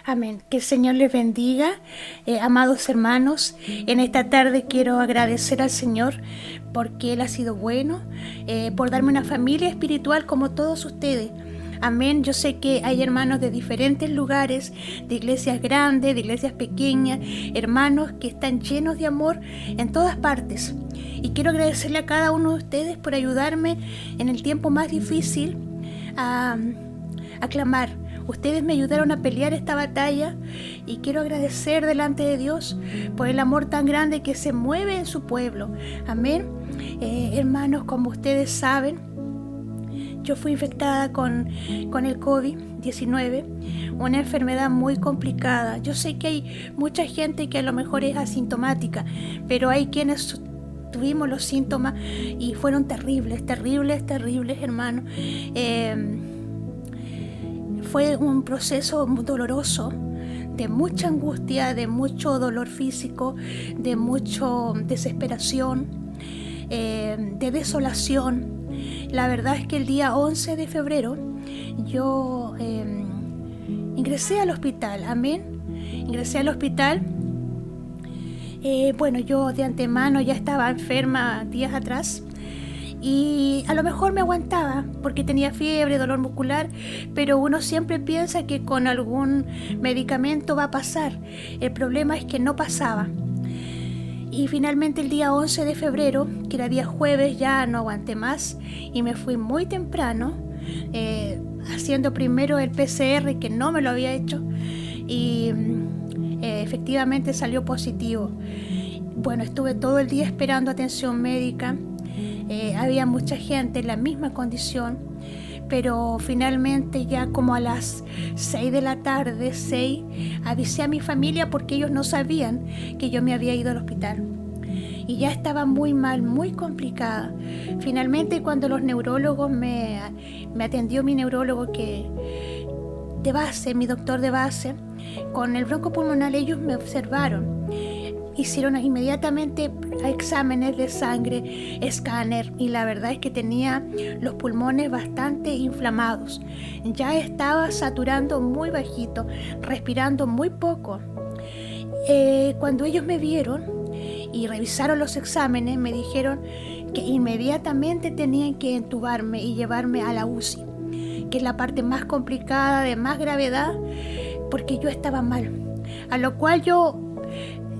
Amén. Que el Señor les bendiga, amados hermanos. En esta tarde quiero agradecer al Señor porque Él ha sido bueno, por darme una familia espiritual como todos ustedes. Amén. Yo sé que hay hermanos de diferentes lugares, de iglesias grandes, de iglesias pequeñas, hermanos que están llenos de amor en todas partes. Y quiero agradecerle a cada uno de ustedes por ayudarme en el tiempo más difícil a clamar. Ustedes me ayudaron a pelear esta batalla y quiero agradecer delante de Dios por el amor tan grande que se mueve en su pueblo. Amén. Hermanos, como ustedes saben, yo fui infectada con el COVID-19, una enfermedad muy complicada. Yo sé que hay mucha gente que a lo mejor es asintomática, pero hay quienes tuvimos los síntomas y fueron terribles, hermanos. Fue un proceso muy doloroso, de mucha angustia, de mucho dolor físico, de mucha desesperación, de desolación. La verdad es que el día 11 de febrero yo ingresé al hospital, amén. Ingresé al hospital. Bueno, yo de antemano ya estaba enferma días atrás. Y a lo mejor me aguantaba porque tenía fiebre, dolor muscular, pero uno siempre piensa que con algún medicamento va a pasar. El problema es que no pasaba. Y finalmente el día 11 de febrero, que era día jueves, ya no aguanté más y me fui muy temprano, haciendo primero el PCR, que no me lo había hecho, y efectivamente salió positivo. Bueno, estuve todo el día esperando atención médica. Había mucha gente en la misma condición, pero finalmente ya como a las 6 de la tarde, avisé a mi familia porque ellos no sabían que yo me había ido al hospital. Y ya estaba muy mal, muy complicada. Finalmente cuando los neurólogos me atendió mi neurólogo de base, mi doctor de base, con el broncopulmonar ellos me observaron. Hicieron inmediatamente exámenes de sangre, escáner, y la verdad es que tenía los pulmones bastante inflamados. Ya estaba saturando muy bajito, respirando muy poco. Cuando ellos me vieron y revisaron los exámenes, me dijeron que inmediatamente tenían que entubarme y llevarme a la UCI, que es la parte más complicada, de más gravedad, porque yo estaba mal. A lo cual yo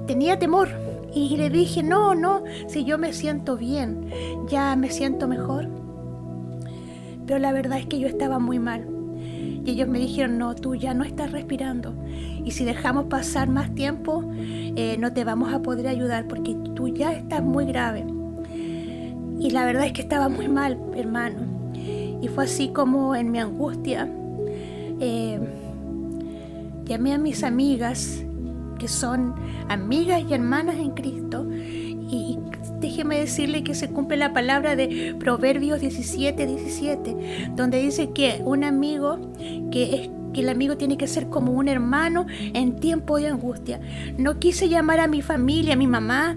tenía temor y le dije, no, si yo me siento bien, ya me siento mejor. Pero la verdad es que yo estaba muy mal. Y ellos me dijeron, no, tú ya no estás respirando. Y si dejamos pasar más tiempo, no te vamos a poder ayudar porque tú ya estás muy grave. Y la verdad es que estaba muy mal, hermano. Y fue así como en mi angustia, llamé a mis amigas, que son amigas y hermanas en Cristo, y déjeme decirle que se cumple la palabra de Proverbios 17:17, donde dice que un amigo, que el amigo tiene que ser como un hermano en tiempo de angustia. No quise llamar a mi familia, a mi mamá,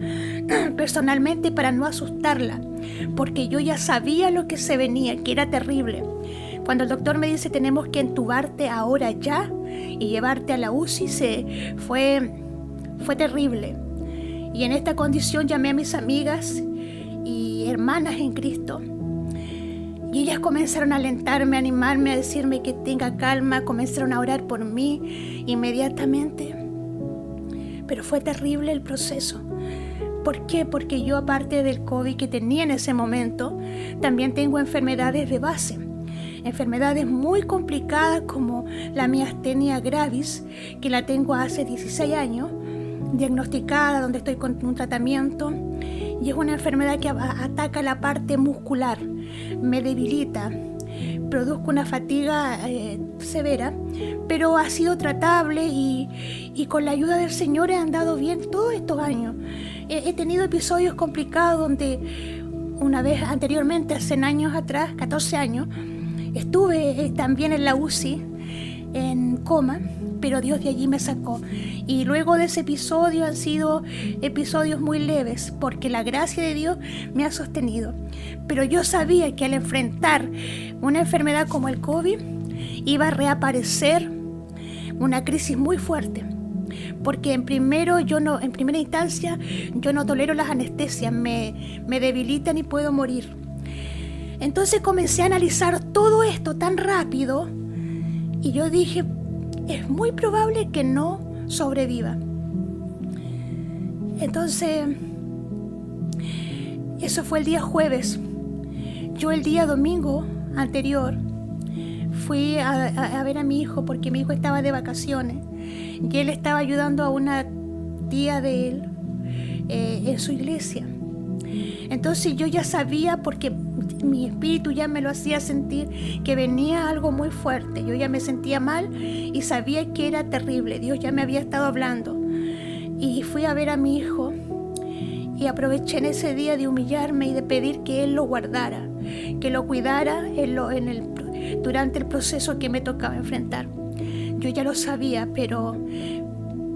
personalmente para no asustarla, porque yo ya sabía lo que se venía, que era terrible. Cuando el doctor me dice tenemos que entubarte ahora ya y llevarte a la UCI, fue terrible. Y en esta condición llamé a mis amigas y hermanas en Cristo. Y ellas comenzaron a alentarme, a animarme, a decirme que tenga calma, comenzaron a orar por mí inmediatamente. Pero fue terrible el proceso. ¿Por qué? Porque yo, aparte del COVID que tenía en ese momento, también tengo enfermedades de base. Enfermedades muy complicadas como la miastenia gravis, que la tengo hace 16 años, diagnosticada, donde estoy con un tratamiento, y es una enfermedad que ataca la parte muscular, me debilita, produzco una fatiga severa, pero ha sido tratable y con la ayuda del Señor he andado bien todos estos años. He tenido episodios complicados donde una vez anteriormente, hace años atrás, 14 años, estuve también en la UCI, en coma, pero Dios de allí me sacó. Y luego de ese episodio han sido episodios muy leves, porque la gracia de Dios me ha sostenido. Pero yo sabía que al enfrentar una enfermedad como el COVID, iba a reaparecer una crisis muy fuerte. Porque en primera instancia yo no tolero las anestesias, me debilitan y puedo morir. Entonces comencé a analizar todo esto tan rápido y yo dije, es muy probable que no sobreviva. Entonces, eso fue el día jueves. Yo el día domingo anterior fui a ver a mi hijo porque mi hijo estaba de vacaciones y él estaba ayudando a una tía de él en su iglesia. Entonces yo ya sabía, porque mi espíritu ya me lo hacía sentir, que venía algo muy fuerte. Yo ya me sentía mal y sabía que era terrible. Dios ya me había estado hablando. Y fui a ver a mi hijo y aproveché en ese día de humillarme y de pedir que Él lo guardara, que lo cuidara durante el proceso que me tocaba enfrentar. Yo ya lo sabía, pero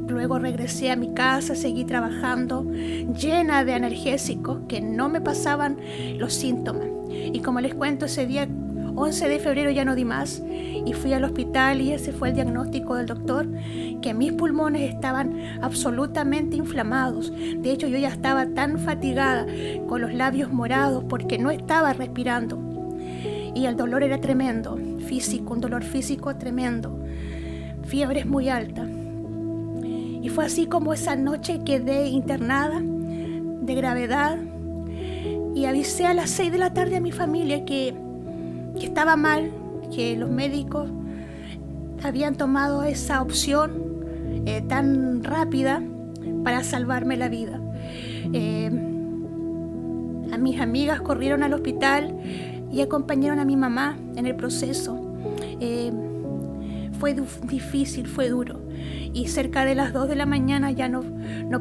luego regresé a mi casa, seguí trabajando, llena de analgésicos que no me pasaban los síntomas. Y como les cuento, ese día 11 de febrero ya no di más y fui al hospital y ese fue el diagnóstico del doctor, que mis pulmones estaban absolutamente inflamados. De hecho, yo ya estaba tan fatigada, con los labios morados, porque no estaba respirando. Y el dolor era tremendo, físico, un dolor físico tremendo. Fiebres muy alta. Y fue así como esa noche quedé internada de gravedad y avisé a las 6 de la tarde a mi familia que estaba mal, que los médicos habían tomado esa opción tan rápida para salvarme la vida. A mis amigas corrieron al hospital y acompañaron a mi mamá en el proceso. Fue difícil, fue duro. Y cerca de las 2 de la mañana ya no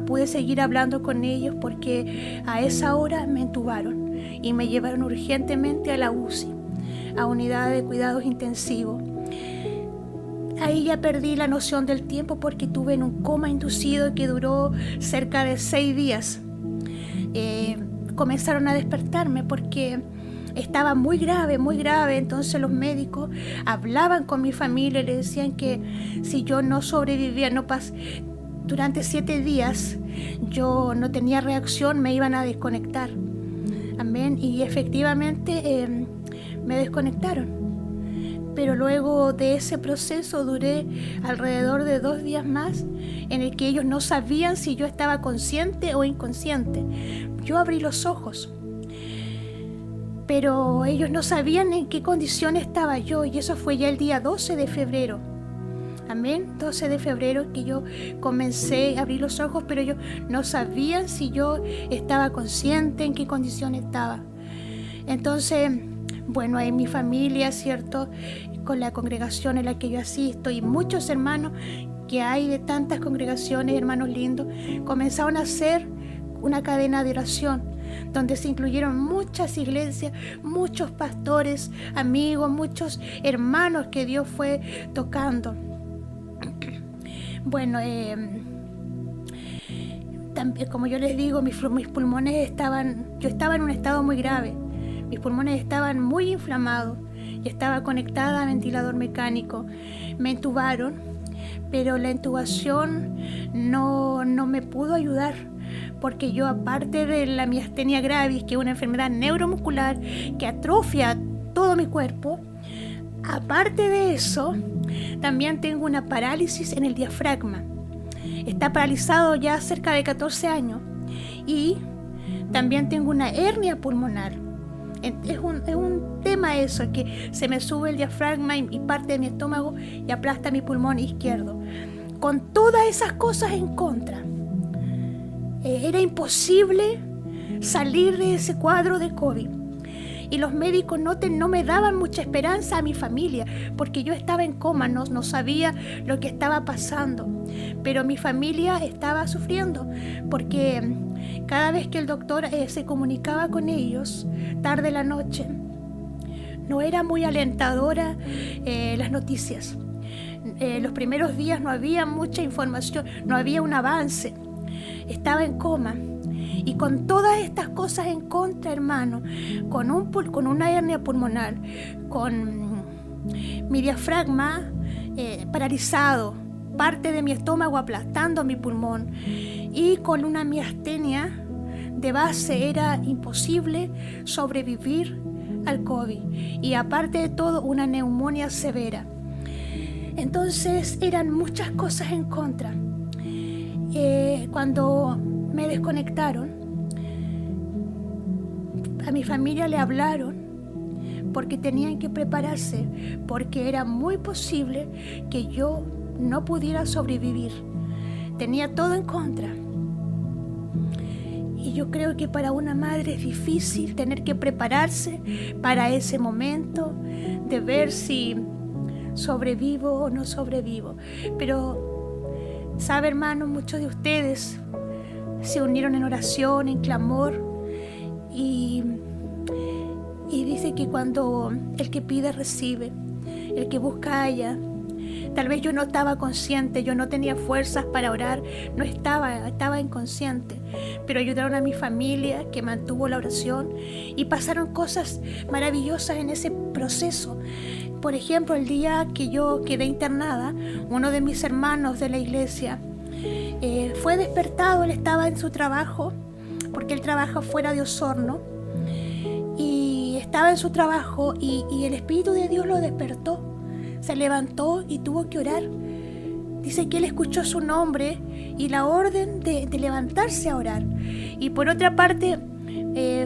pude seguir hablando con ellos porque a esa hora me entubaron y me llevaron urgentemente a la UCI, a unidad de cuidados intensivos. Ahí ya perdí la noción del tiempo porque tuve en un coma inducido que duró cerca de 6 días. Comenzaron a despertarme porque estaba muy grave, entonces los médicos hablaban con mi familia y le decían que si yo no sobrevivía, durante 7 días, yo no tenía reacción, me iban a desconectar. Amén. Y efectivamente me desconectaron. Pero luego de ese proceso duré alrededor de 2 días más en el que ellos no sabían si yo estaba consciente o inconsciente. Yo abrí los ojos, pero ellos no sabían en qué condición estaba yo, y eso fue ya el día 12 de febrero. Amén, 12 de febrero que yo comencé a abrir los ojos, pero ellos no sabían si yo estaba consciente, en qué condición estaba. Entonces, bueno, en mi familia, ¿cierto?, con la congregación en la que yo asisto y muchos hermanos que hay de tantas congregaciones, hermanos lindos, comenzaron a hacer una cadena de oración donde se incluyeron muchas iglesias, muchos pastores, amigos, muchos hermanos que Dios fue tocando. Bueno, también, como yo les digo, mis pulmones yo estaba en un estado muy grave. Mis pulmones estaban muy inflamados. Yo estaba conectada a ventilador mecánico. Me entubaron, pero la intubación no me pudo ayudar, porque yo, aparte de la miastenia gravis, que es una enfermedad neuromuscular que atrofia todo mi cuerpo, aparte de eso, también tengo una parálisis en el diafragma. Está paralizado ya cerca de 14 años. Y también tengo una hernia pulmonar. Es un tema eso, que se me sube el diafragma y parte de mi estómago y aplasta mi pulmón izquierdo. Con todas esas cosas en contra, era imposible salir de ese cuadro de COVID. Y los médicos no me daban mucha esperanza a mi familia, porque yo estaba en coma, no sabía lo que estaba pasando. Pero mi familia estaba sufriendo, porque cada vez que el doctor se comunicaba con ellos, tarde en la noche, no era muy alentadora las noticias. Los primeros días no había mucha información, no había un avance. Estaba en coma. Y con todas estas cosas en contra, hermano, con una hernia pulmonar, con mi diafragma paralizado, parte de mi estómago aplastando mi pulmón. Y con una miastenia de base era imposible sobrevivir al COVID. Y aparte de todo, una neumonía severa. Entonces eran muchas cosas en contra. Cuando me desconectaron, a mi familia le hablaron porque tenían que prepararse, porque era muy posible que yo no pudiera sobrevivir. Tenía todo en contra. Y yo creo que para una madre es difícil tener que prepararse para ese momento de ver si sobrevivo o no sobrevivo. Pero, ¿sabe, hermano? Muchos de ustedes se unieron en oración, en clamor, y dice que cuando el que pide recibe, el que busca halla. Tal vez yo no estaba consciente, yo no tenía fuerzas para orar, estaba inconsciente, pero ayudaron a mi familia que mantuvo la oración y pasaron cosas maravillosas en ese proceso. Por ejemplo, el día que yo quedé internada, uno de mis hermanos de la iglesia fue despertado. Él estaba en su trabajo, porque él trabaja fuera de Osorno, y estaba en su trabajo y el Espíritu de Dios lo despertó. Se levantó y tuvo que orar. Dice que él escuchó su nombre y la orden de levantarse a orar. Y por otra parte,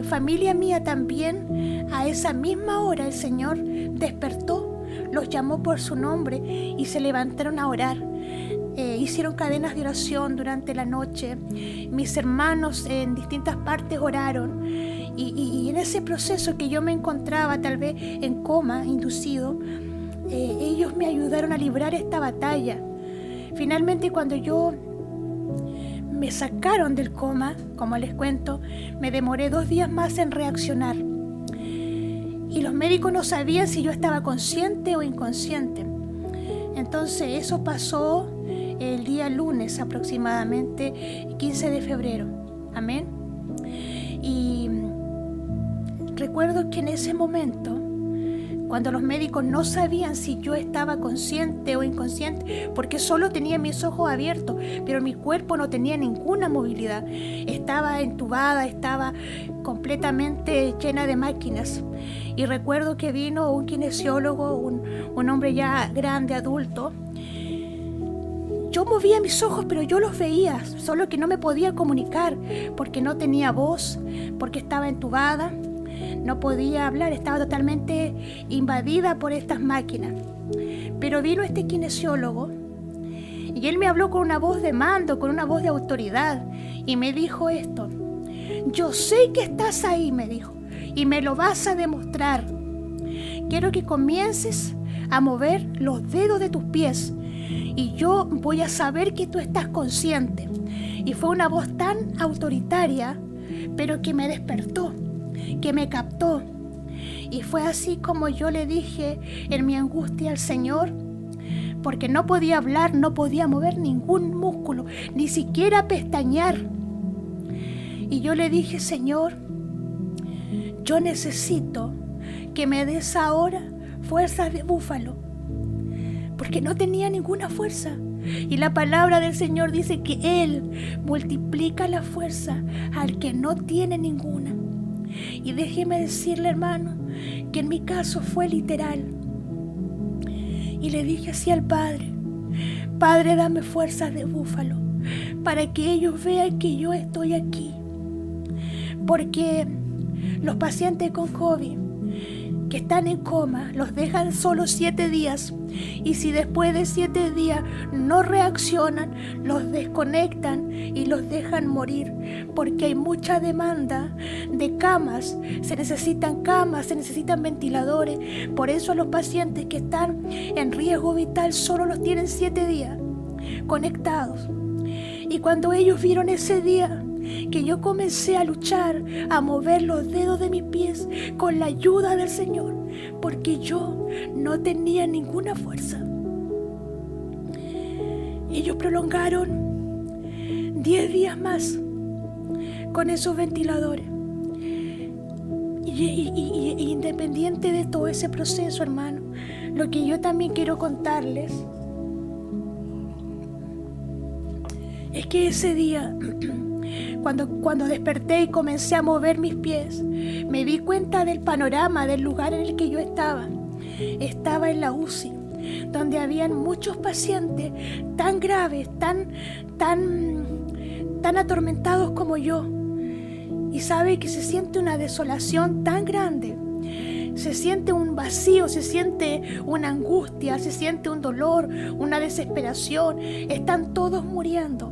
familia mía también, a esa misma hora el Señor despertó, los llamó por su nombre y se levantaron a orar. Hicieron cadenas de oración durante la noche. Mis hermanos en distintas partes oraron. Y en ese proceso que yo me encontraba tal vez en coma inducido, ellos me ayudaron a librar esta batalla. Finalmente, cuando yo me sacaron del coma, como les cuento, me demoré 2 días más en reaccionar. Y los médicos no sabían si yo estaba consciente o inconsciente. Entonces eso pasó el día lunes aproximadamente, 15 de febrero. Amén. Y recuerdo que en ese momento, cuando los médicos no sabían si yo estaba consciente o inconsciente, porque solo tenía mis ojos abiertos, pero mi cuerpo no tenía ninguna movilidad. Estaba entubada, estaba completamente llena de máquinas. Y recuerdo que vino un kinesiólogo, un hombre ya grande, adulto. Yo movía mis ojos, pero yo los veía, solo que no me podía comunicar, porque no tenía voz, porque estaba entubada. No podía hablar, estaba totalmente invadida por estas máquinas. Pero vino este kinesiólogo y él me habló con una voz de mando, con una voz de autoridad, y me dijo esto: yo sé que estás ahí, me dijo, y me lo vas a demostrar. Quiero que comiences a mover los dedos de tus pies y yo voy a saber que tú estás consciente. Y fue una voz tan autoritaria, pero que me despertó, que me captó. Y fue así como yo le dije en mi angustia al Señor, porque no podía hablar, no podía mover ningún músculo, ni siquiera pestañear. Y yo le dije: Señor, yo necesito que me des ahora fuerzas de búfalo, porque no tenía ninguna fuerza. Y la palabra del Señor dice que Él multiplica la fuerza al que no tiene ninguna. Y déjeme decirle, hermano, que en mi caso fue literal. Y le dije así al Padre: Padre, dame fuerzas de búfalo para que ellos vean que yo estoy aquí. Porque los pacientes con COVID que están en coma los dejan solo 7 días. Y si después de 7 días no reaccionan, los desconectan y los dejan morir, porque hay mucha demanda de camas. Se necesitan ventiladores. Por eso los pacientes que están en riesgo vital solo los tienen 7 días conectados. Y cuando ellos vieron ese día que yo comencé a luchar, a mover los dedos de mis pies con la ayuda del Señor, porque yo no tenía ninguna fuerza, ellos prolongaron 10 días más con esos ventiladores. Y independiente de todo ese proceso, hermano, lo que yo también quiero contarles Es que ese día, cuando desperté y comencé a mover mis pies, me di cuenta del panorama del lugar en el que yo estaba. Estaba en la UCI, donde habían muchos pacientes tan graves, tan atormentados como yo. Y sabe que se siente una desolación tan grande. Se siente un vacío, se siente una angustia, se siente un dolor, una desesperación. Están todos muriendo.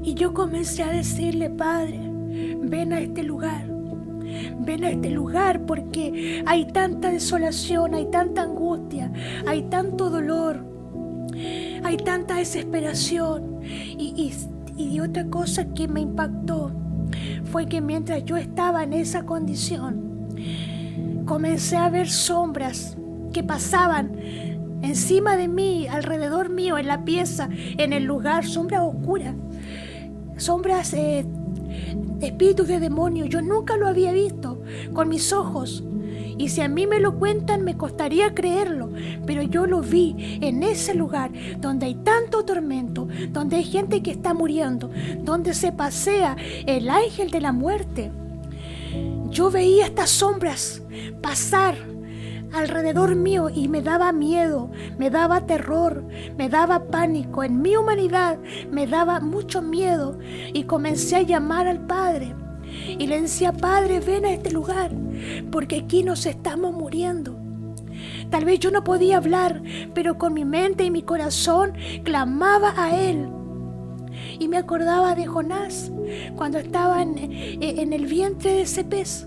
Y yo comencé a decirle: Padre, ven a este lugar. Ven a este lugar porque hay tanta desolación, hay tanta angustia, hay tanto dolor, hay tanta desesperación. Y otra cosa que me impactó fue que mientras yo estaba en esa condición, comencé a ver sombras que pasaban encima de mí, alrededor mío, en la pieza, en el lugar, sombras oscuras, sombras, espíritus de demonios. Yo nunca lo había visto con mis ojos. Y si a mí me lo cuentan, me costaría creerlo. Pero yo lo vi en ese lugar donde hay tanto tormento, donde hay gente que está muriendo, donde se pasea el ángel de la muerte. Yo veía estas sombras pasar alrededor mío y me daba miedo, me daba terror, me daba pánico. En mi humanidad me daba mucho miedo y comencé a llamar al Padre y le decía: Padre, ven a este lugar porque aquí nos estamos muriendo. Tal vez yo no podía hablar, pero con mi mente y mi corazón clamaba a Él. Y me acordaba de Jonás cuando estaba en el vientre de ese pez.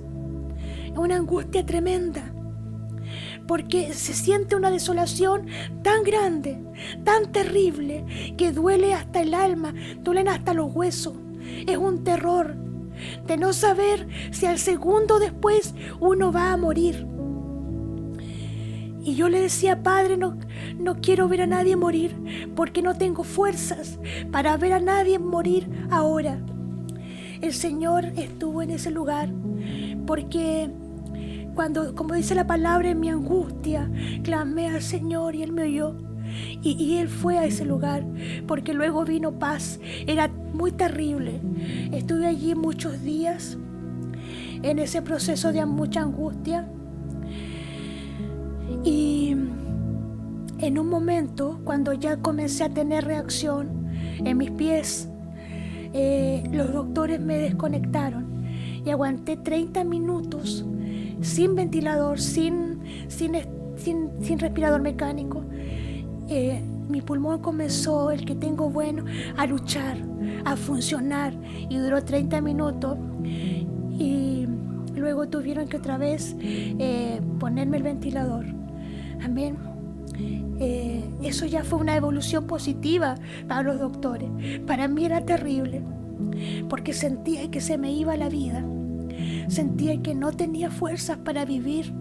Una angustia tremenda, porque se siente una desolación tan grande, tan terrible, que duele hasta el alma, duelen hasta los huesos. Es un terror de no saber si al segundo después uno va a morir. Y yo le decía: Padre, no quiero ver a nadie morir, porque no tengo fuerzas para ver a nadie morir ahora. El Señor estuvo en ese lugar, porque cuando, como dice la palabra, en mi angustia clamé al Señor y Él me oyó. Y Él fue a ese lugar, porque luego vino paz. Era muy terrible. Estuve allí muchos días en ese proceso de mucha angustia. Y en un momento, cuando ya comencé a tener reacción en mis pies, los doctores me desconectaron y aguanté 30 minutos sin ventilador, sin respirador mecánico. Mi pulmón comenzó, el que tengo bueno, a luchar, a funcionar, y duró 30 minutos. Y luego tuvieron que otra vez ponerme el ventilador. Amén. Eso ya fue una evolución positiva para los doctores. Para mí era terrible, porque sentía que se me iba la vida. Sentía que no tenía fuerzas para vivir.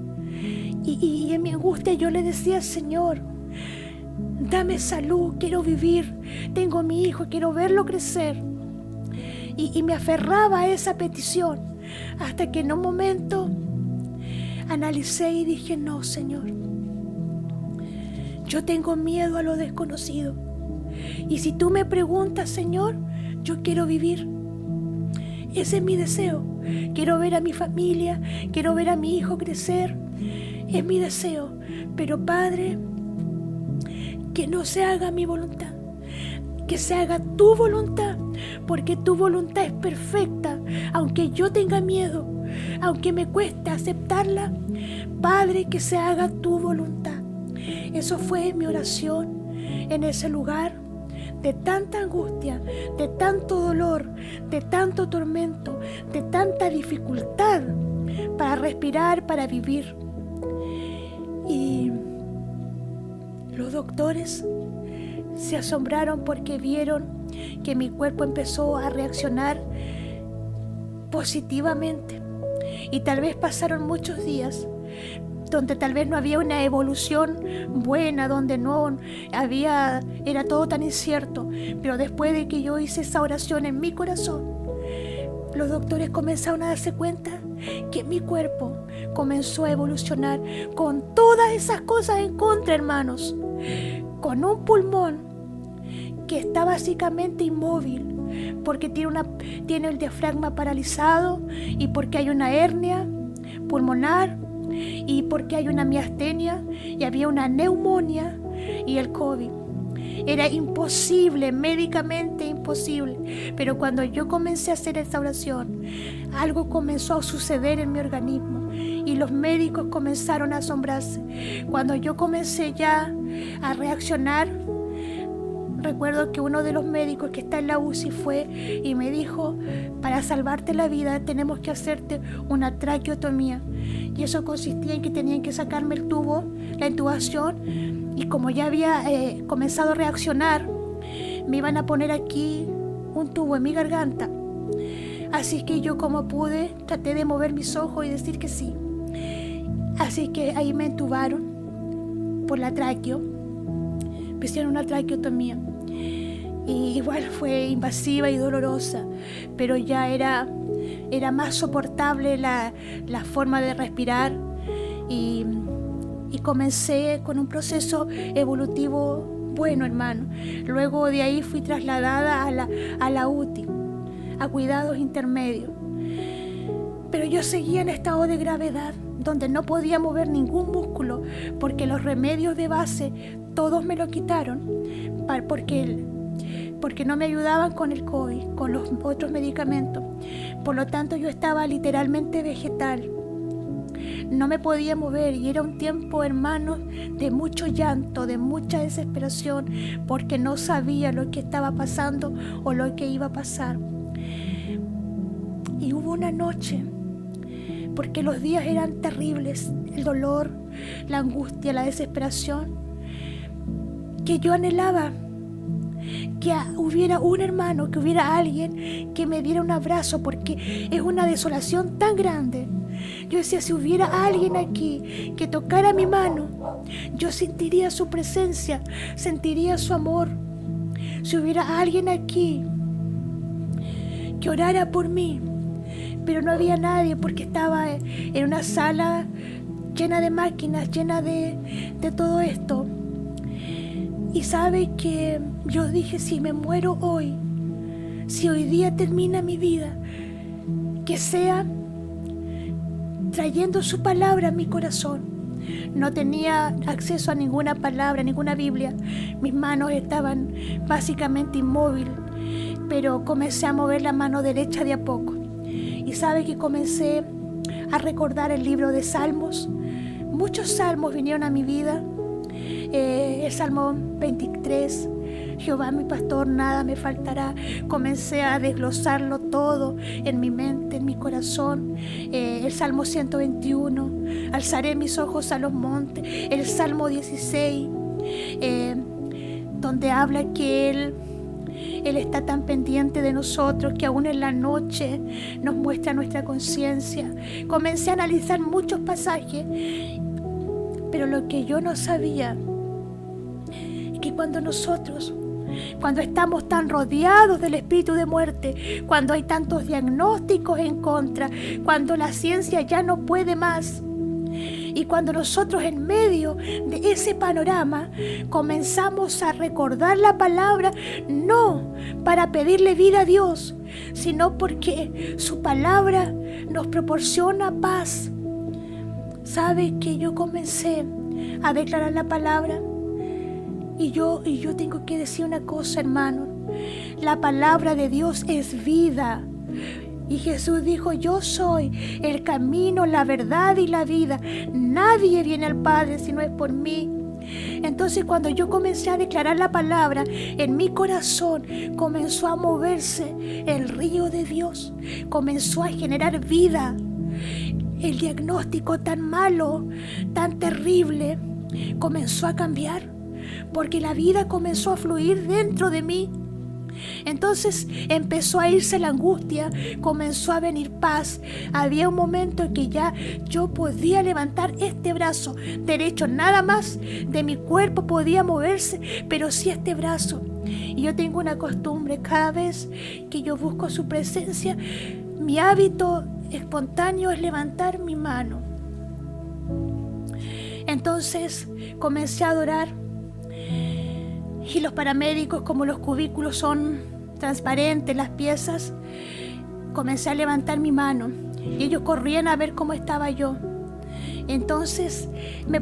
Y en mi angustia yo le decía: Señor, dame salud, quiero vivir. Tengo a mi hijo, quiero verlo crecer. Y me aferraba a esa petición, hasta que en un momento analicé y dije: no, Señor, yo tengo miedo a lo desconocido. Y si tú me preguntas, Señor, yo quiero vivir. Ese es mi deseo. Quiero ver a mi familia, quiero ver a mi hijo crecer. Es mi deseo. Pero, Padre, que no se haga mi voluntad, que se haga tu voluntad, porque tu voluntad es perfecta. Aunque yo tenga miedo, aunque me cueste aceptarla, Padre, que se haga tu voluntad. Eso fue mi oración en ese lugar de tanta angustia, de tanto dolor, de tanto tormento, de tanta dificultad para respirar, para vivir. Y los doctores se asombraron porque vieron que mi cuerpo empezó a reaccionar positivamente. Y tal vez pasaron muchos días donde tal vez no había una evolución buena, donde no había, era todo tan incierto. Pero después de que yo hice esa oración en mi corazón, los doctores comenzaron a darse cuenta que mi cuerpo comenzó a evolucionar con todas esas cosas en contra, hermanos. Con un pulmón que está básicamente inmóvil, porque tiene el diafragma paralizado y porque hay una hernia pulmonar y porque hay una miastenia y había una neumonía y el COVID. Era imposible, médicamente imposible. Pero cuando yo comencé a hacer esta oración, algo comenzó a suceder en mi organismo y los médicos comenzaron a asombrarse. Cuando yo comencé ya a reaccionar, recuerdo que uno de los médicos que está en la UCI fue y me dijo: para salvarte la vida tenemos que hacerte una traqueotomía. Y eso consistía en que tenían que sacarme el tubo, la intubación, y como ya había comenzado a reaccionar, me iban a poner aquí un tubo en mi garganta. Así que yo, como pude, traté de mover mis ojos y decir que sí. Así que ahí me intubaron por la tráqueo, me hicieron una traqueotomía. Y igual fue invasiva y dolorosa, pero ya era más soportable la forma de respirar y comencé con un proceso evolutivo bueno, hermano. Luego de ahí fui trasladada a la UTI, a cuidados intermedios. Pero yo seguía en estado de gravedad, donde no podía mover ningún músculo, porque los remedios de base todos me lo quitaron, porque no me ayudaban con el COVID, con los otros medicamentos. Por lo tanto, yo estaba literalmente vegetal. No me podía mover y era un tiempo, hermanos, de mucho llanto, de mucha desesperación, porque no sabía lo que estaba pasando o lo que iba a pasar. Y hubo una noche, porque los días eran terribles, el dolor, la angustia, la desesperación, que yo anhelaba que hubiera un hermano, que hubiera alguien que me diera un abrazo, porque es una desolación tan grande. Yo decía, si hubiera alguien aquí que tocara mi mano, yo sentiría su presencia, sentiría su amor. Si hubiera alguien aquí que orara por mí, pero no había nadie, porque estaba en una sala llena de máquinas, llena de todo esto. Y sabe que yo dije, si me muero hoy, si hoy día termina mi vida, que sea trayendo su palabra a mi corazón. No tenía acceso a ninguna palabra, ninguna Biblia. Mis manos estaban básicamente inmóviles, pero comencé a mover la mano derecha de a poco. Y sabe que comencé a recordar el libro de Salmos. Muchos salmos vinieron a mi vida. El Salmo 23, Jehová mi pastor, nada me faltará. Comencé a desglosarlo todo en mi mente, en mi corazón. El Salmo 121, alzaré mis ojos a los montes. El Salmo 16, donde habla que Él está tan pendiente de nosotros que aún en la noche nos muestra nuestra conciencia. Comencé a analizar muchos pasajes, pero lo que yo no sabía es que cuando estamos tan rodeados del espíritu de muerte, cuando hay tantos diagnósticos en contra, cuando la ciencia ya no puede más, y cuando nosotros en medio de ese panorama comenzamos a recordar la palabra, no para pedirle vida a Dios, sino porque su palabra nos proporciona paz. ¿Sabe que yo comencé a declarar la palabra? Y yo tengo que decir una cosa, hermano. La palabra de Dios es vida. Y Jesús dijo, yo soy el camino, la verdad y la vida. Nadie viene al Padre si no es por mí. Entonces, cuando yo comencé a declarar la palabra, en mi corazón comenzó a moverse el río de Dios. Comenzó a generar vida. El diagnóstico tan malo, tan terrible, comenzó a cambiar, porque la vida comenzó a fluir dentro de mí. Entonces empezó a irse la angustia, comenzó a venir paz. Había un momento en que ya yo podía levantar este brazo derecho, nada más de mi cuerpo podía moverse, pero sí este brazo. Y yo tengo una costumbre, cada vez que yo busco su presencia, mi hábito espontáneo es levantar mi mano. Entonces comencé a adorar Y los paramédicos, como los cubículos son transparentes, las piezas, comencé a levantar mi mano y ellos corrían a ver cómo estaba yo. Entonces me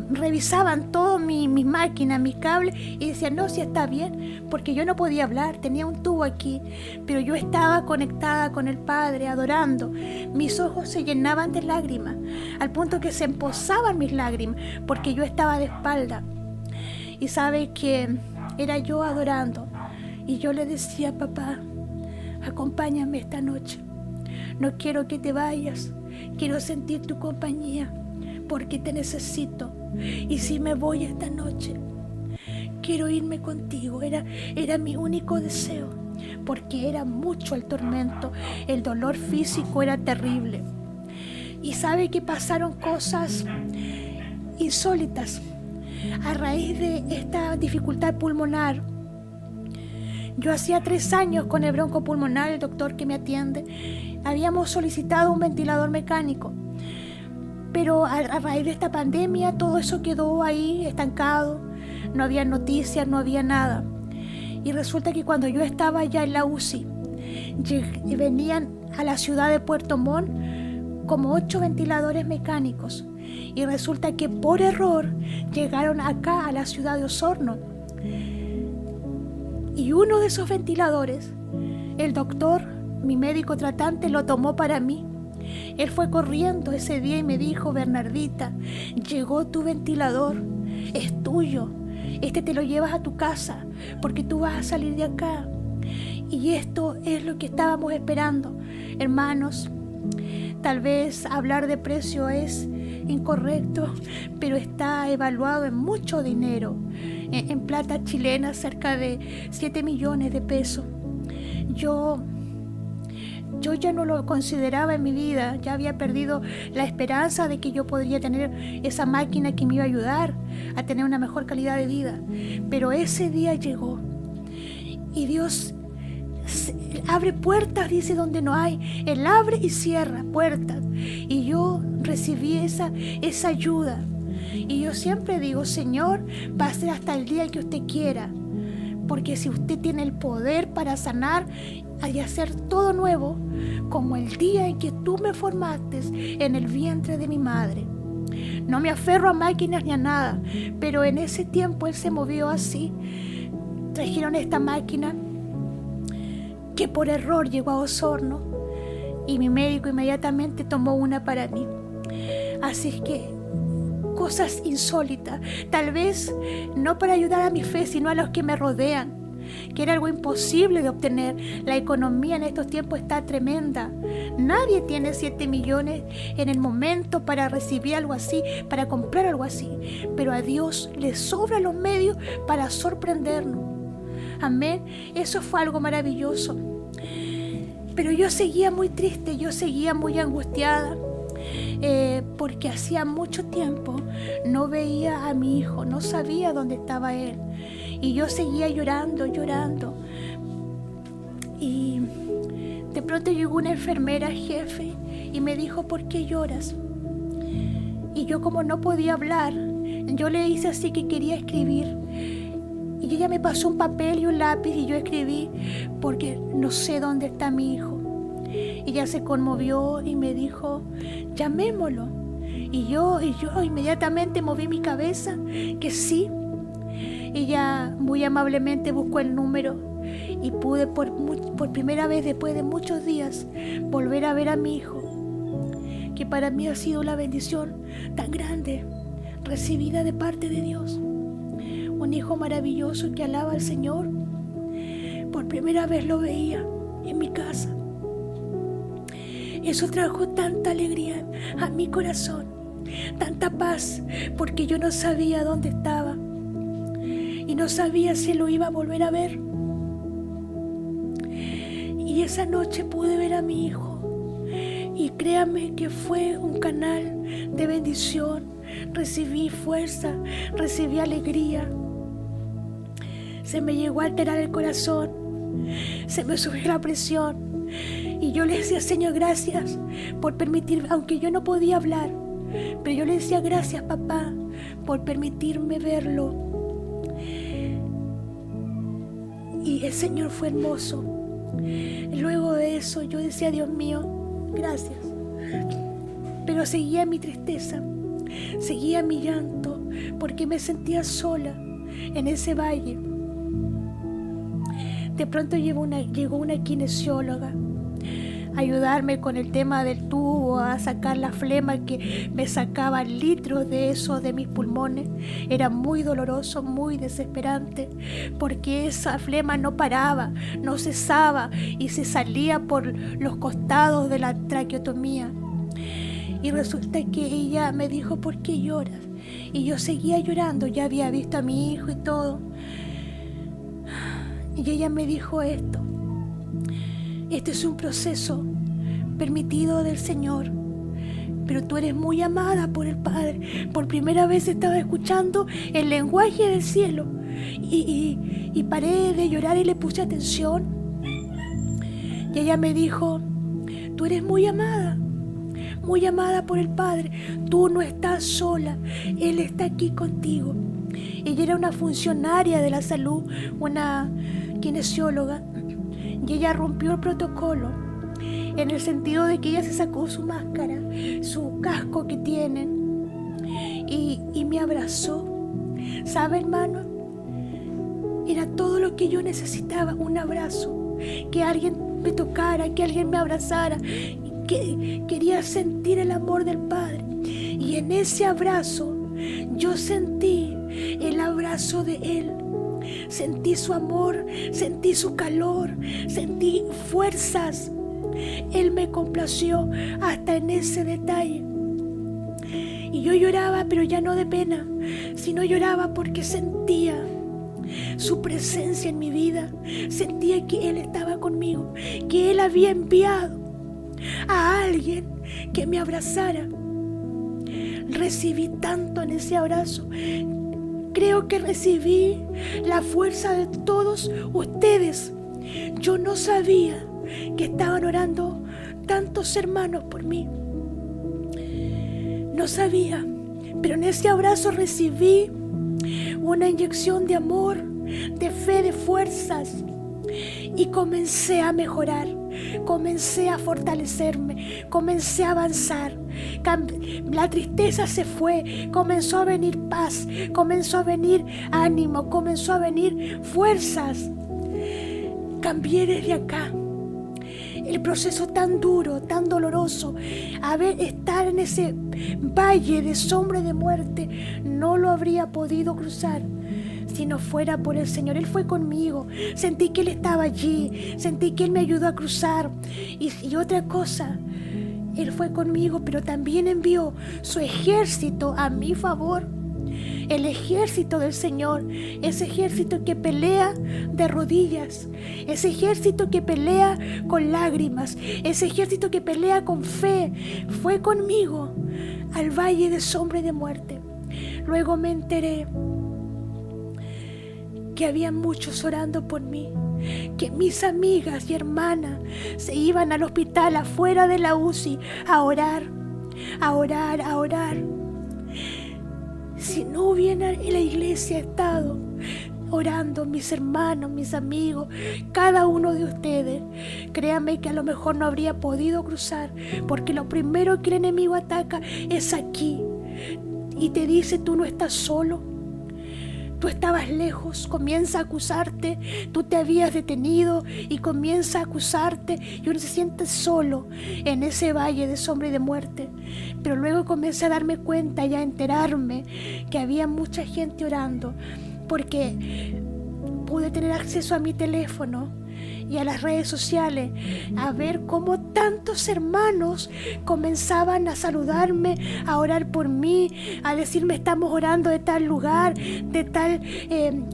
revisaban todo mis máquinas, mis cables, y decían, no, si está bien, porque yo no podía hablar, tenía un tubo aquí, pero yo estaba conectada con el Padre, adorando. Mis ojos se llenaban de lágrimas, al punto que se empozaban mis lágrimas, porque yo estaba de espalda. Y sabe que era yo adorando, y yo le decía, papá, acompáñame esta noche, no quiero que te vayas, quiero sentir tu compañía, porque te necesito. Y si me voy esta noche, quiero irme contigo. Era mi único deseo, porque era mucho el tormento, el dolor físico era terrible. Y sabe que pasaron cosas insólitas a raíz de esta dificultad pulmonar. Yo hacía 3 años con el broncopulmonar, el doctor que me atiende, habíamos solicitado un ventilador mecánico. Pero a raíz de esta pandemia todo eso quedó ahí estancado, no había noticias, no había nada. Y resulta que cuando yo estaba ya en la UCI, venían a la ciudad de Puerto Montt como 8 ventiladores mecánicos. Y resulta que por error llegaron acá a la ciudad de Osorno. Y uno de esos ventiladores, el doctor, mi médico tratante, lo tomó para mí. Él fue corriendo ese día y me dijo, Bernardita, llegó tu ventilador, es tuyo, te lo llevas a tu casa porque tú vas a salir de acá. Y esto es lo que estábamos esperando. Hermanos, tal vez hablar de precio es incorrecto, pero está evaluado en mucho dinero, en plata chilena, cerca de 7 millones de pesos. Yo ya no lo consideraba en mi vida, ya había perdido la esperanza de que yo podría tener esa máquina que me iba a ayudar a tener una mejor calidad de vida. Pero ese día llegó y Dios abre puertas, dice, donde no hay. Él abre y cierra puertas. Y yo recibí esa ayuda. Y yo siempre digo, Señor, va a ser hasta el día que usted quiera. Porque si usted tiene el poder para sanar y hacer todo nuevo, como el día en que tú me formaste en el vientre de mi madre. No me aferro a máquinas ni a nada, pero en ese tiempo Él se movió así. Trajeron esta máquina que por error llegó a Osorno y mi médico inmediatamente tomó una para mí. Así es que cosas insólitas, tal vez no para ayudar a mi fe, sino a los que me rodean, que era algo imposible de obtener. La economía en estos tiempos está tremenda. Nadie tiene 7 millones en el momento para recibir algo así, para comprar algo así, pero a Dios le sobran los medios para sorprendernos. Amén. Eso fue algo maravilloso. Pero yo seguía muy triste, yo seguía muy angustiada, porque hacía mucho tiempo no veía a mi hijo, no sabía dónde estaba él. Y yo seguía llorando. Y de pronto llegó una enfermera jefe y me dijo, ¿por qué lloras? Y yo, como no podía hablar, yo le hice así que quería escribir. Y ella me pasó un papel y un lápiz y yo escribí, porque no sé dónde está mi hijo. Y ella se conmovió y me dijo, llamémoslo. Y yo inmediatamente moví mi cabeza que sí. Ella muy amablemente buscó el número y pude por primera vez después de muchos días volver a ver a mi hijo, que para mí ha sido la bendición tan grande recibida de parte de Dios. Un hijo maravilloso que alaba al Señor. Por primera vez lo veía en mi casa. Eso trajo tanta alegría a mi corazón, tanta paz, porque yo no sabía dónde estaba y no sabía si lo iba a volver a ver. Y esa noche pude ver a mi hijo y créame que fue un canal de bendición. Recibí fuerza, recibí alegría. Se me llegó a alterar el corazón, se me subió la presión. Y yo le decía, Señor, gracias por permitirme, aunque yo no podía hablar, pero yo le decía, gracias, papá, por permitirme verlo. Y el Señor fue hermoso. Luego de eso yo decía, Dios mío, gracias. Pero seguía mi tristeza, seguía mi llanto, porque me sentía sola en ese valle. De pronto llegó una kinesióloga a ayudarme con el tema del tubo, a sacar la flema que me sacaba litros de eso de mis pulmones. Era muy doloroso, muy desesperante, porque esa flema no paraba, no cesaba y se salía por los costados de la traqueotomía. Y resulta que ella me dijo, ¿por qué lloras? Y yo seguía llorando, ya había visto a mi hijo y todo. Y ella me dijo esto: este es un proceso permitido del Señor, pero tú eres muy amada por el Padre. Por primera vez estaba escuchando el lenguaje del cielo y paré de llorar y le puse atención. Y ella me dijo, tú eres muy amada por el Padre. Tú no estás sola, Él está aquí contigo. Ella era una funcionaria de la salud, una kinesióloga, y ella rompió el protocolo en el sentido de que ella se sacó su máscara, su casco que tienen, y me abrazó. ¿Sabe, hermano? Era todo lo que yo necesitaba, un abrazo, que alguien me tocara, que alguien me abrazara, que quería sentir el amor del Padre. Y en ese abrazo yo sentí el abrazo de Él. Sentí su amor, sentí su calor, sentí fuerzas. Él me complació hasta en ese detalle. Y yo lloraba, pero ya no de pena, sino lloraba porque sentía su presencia en mi vida. Sentía que Él estaba conmigo, que Él había enviado a alguien que me abrazara. Recibí tanto en ese abrazo. Creo que recibí la fuerza de todos ustedes. Yo no sabía que estaban orando tantos hermanos por mí. No sabía, pero en ese abrazo recibí una inyección de amor, de fe, de fuerzas. Y comencé a mejorar, comencé a fortalecerme, comencé a avanzar. La tristeza se fue, comenzó a venir paz, comenzó a venir ánimo, comenzó a venir fuerzas. Cambié desde acá. El proceso tan duro, tan doloroso, estar en ese valle de sombra y de muerte, no lo habría podido cruzar si no fuera por el Señor. Él fue conmigo, sentí que Él estaba allí, sentí que Él me ayudó a cruzar. Y otra cosa, Él fue conmigo, pero también envió su ejército a mi favor. El ejército del Señor, ese ejército que pelea de rodillas, ese ejército que pelea con lágrimas, ese ejército que pelea con fe, fue conmigo al valle de sombra y de muerte. Luego me enteré que había muchos orando por mí, que mis amigas y hermanas se iban al hospital afuera de la UCI a orar. Si no hubiera en la iglesia estado orando, mis hermanos, mis amigos, cada uno de ustedes, créanme que a lo mejor no habría podido cruzar, porque lo primero que el enemigo ataca es aquí y te dice, tú no estás solo. Tú estabas lejos, comienza a acusarte, tú te habías detenido y comienza a acusarte y uno se siente solo en ese valle de sombra y de muerte. Pero luego comencé a darme cuenta y a enterarme que había mucha gente orando, porque pude tener acceso a mi teléfono y a las redes sociales, a ver cómo tantos hermanos comenzaban a saludarme, a orar por mí, a decirme estamos orando de tal lugar, de tal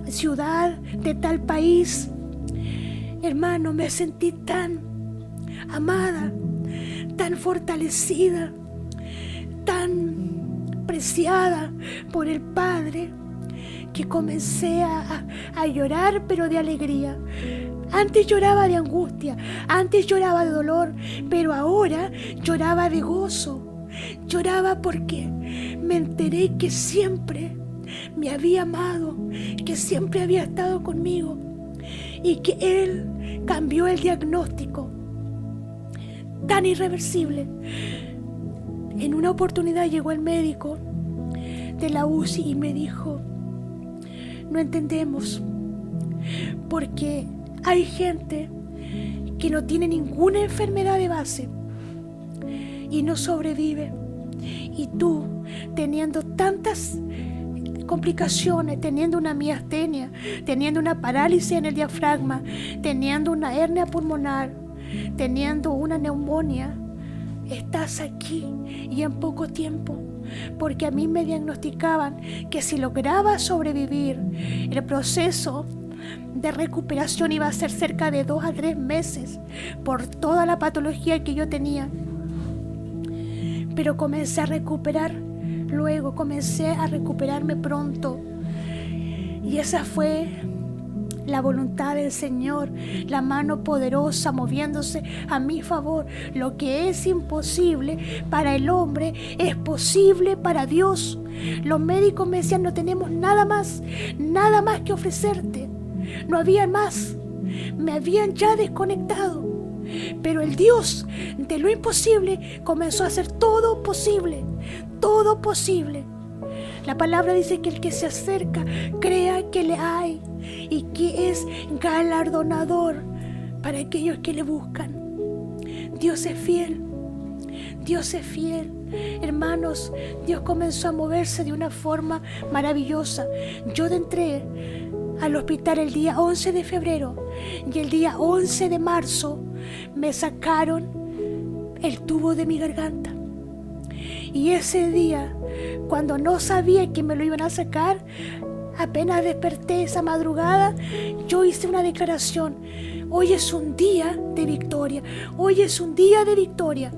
ciudad, de tal país. Hermano, me sentí tan amada, tan fortalecida, tan preciada por el Padre, que comencé a llorar, pero de alegría. Antes lloraba de angustia, antes lloraba de dolor, pero ahora lloraba de gozo. Lloraba porque me enteré que siempre me había amado, que siempre había estado conmigo. y que Él cambió el diagnóstico tan irreversible. En una oportunidad llegó el médico de la UCI y me dijo: no entendemos, porque hay gente que no tiene ninguna enfermedad de base y no sobrevive. Y tú, teniendo tantas complicaciones, teniendo una miastenia, teniendo una parálisis en el diafragma, teniendo una hernia pulmonar, teniendo una neumonía, estás aquí y en poco tiempo. Porque a mí me diagnosticaban que si lograba sobrevivir, el proceso de recuperación iba a ser cerca de 2 a 3 meses por toda la patología que yo tenía. Pero comencé a recuperar, luego comencé a recuperarme pronto. Y esa fue la voluntad del Señor, la mano poderosa moviéndose a mi favor. Lo que es imposible para el hombre es posible para Dios. Los médicos me decían: no tenemos nada más que ofrecerte. No había más, me habían ya desconectado. Pero el Dios de lo imposible comenzó a hacer todo posible, todo posible. La palabra dice que el que se acerca crea que le hay y que es galardonador para aquellos que le buscan. Dios es fiel, Dios es fiel. Hermanos, Dios comenzó a moverse de una forma maravillosa. Yo entré al hospital el día 11 de febrero y el día 11 de marzo me sacaron el tubo de mi garganta. Y ese día, cuando no sabía que me lo iban a sacar, apenas desperté esa madrugada, yo hice una declaración: hoy es un día de victoria, hoy es un día de victoria.